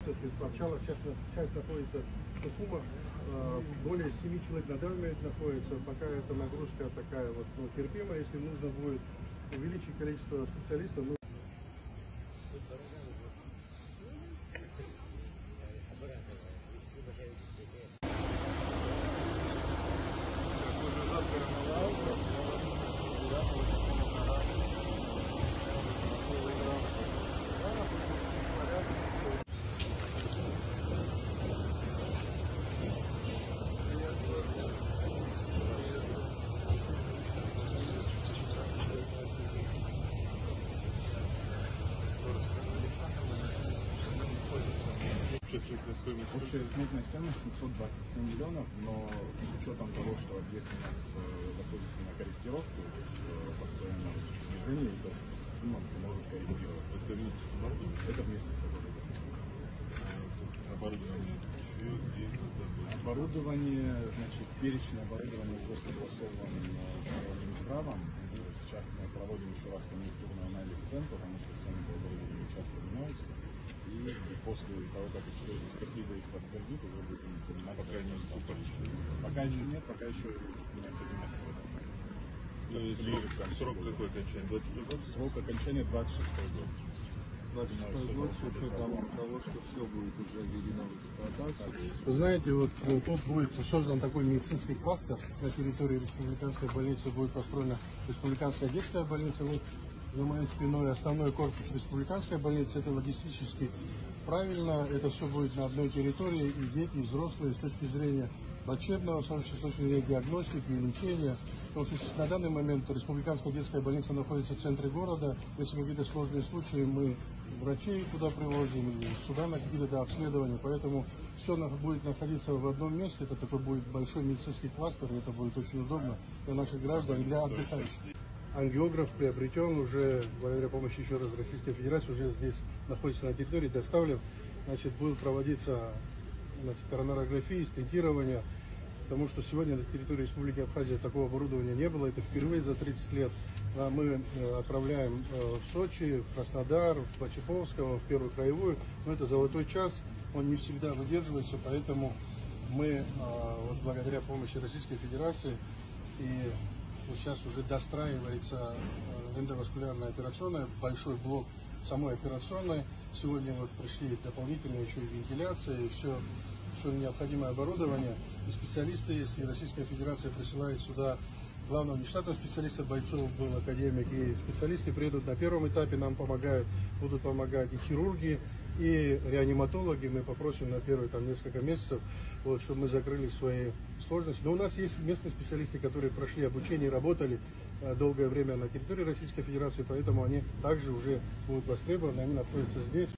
В Арчалах часть находится в Сухумах, более 7 человек на данный момент находится, пока эта нагрузка такая вот, терпимая, если нужно будет увеличить количество специалистов. Общая сметная стоимость 727 миллионов, но с учетом того, что объект у нас находится на корректировке постоянно движения, эта сумма может корректироваться. Это вместе с оборудованием? Это вместе с оборудованием. Оборудование, значит, перечень оборудования уже согласован с Минздравом. Сейчас мы проводим еще раз конъюнктурный анализ цен, потому что цены по оборудованию часто меняются. И после того, как экспертиза их подтвердит, уже будем заниматься. Пока еще нет, пока еще необходимость в этом. Срок какой окончания? 26 год? Срок окончания 26 год. 26 год, с учетом того, что все будет уже введено в эксплуатацию. Вы знаете, вот тут будет создан такой медицинский кластер на территории республиканской больницы, будет построена республиканская детская больница. Вот за моей спиной основной корпус республиканской больницы, это логистически правильно, это все будет на одной территории, и дети, и взрослые, с точки зрения лечебного сообщества, с точки зрения диагностики и лечения. Потому что на данный момент республиканская детская больница находится в центре города, если какие-то сложные случаи, мы врачей туда привозим, и сюда на какие-то обследования, поэтому все будет находиться в одном месте, это такой будет большой медицинский кластер, и это будет очень удобно для наших граждан и для отдыхающих. Ангиограф приобретен уже, благодаря помощи еще раз Российской Федерации, уже здесь находится на территории, доставлен. Значит, будут проводиться коронарографии, стентирование, потому что сегодня на территории Республики Абхазия такого оборудования не было, это впервые за 30 лет. Мы отправляем в Сочи, в Краснодар, в Плачеповского, в Первую краевую, но это золотой час, он не всегда выдерживается, поэтому мы, вот благодаря помощи Российской Федерации, и вот сейчас уже достраивается эндоваскулярная операционная, большой блок самой операционной. Сегодня вот пришли дополнительные еще и вентиляции, все необходимое оборудование. И специалисты есть, и Российская Федерация присылает сюда главного нештатного специалиста, бойцов был академик, и специалисты приедут на первом этапе, нам помогают, будут помогать и хирурги, и реаниматологи. Мы попросим на первые несколько месяцев, вот, чтобы мы закрыли свои сложности. Но у нас есть местные специалисты, которые прошли обучение и работали долгое время на территории Российской Федерации, поэтому они также уже будут востребованы, они находятся здесь.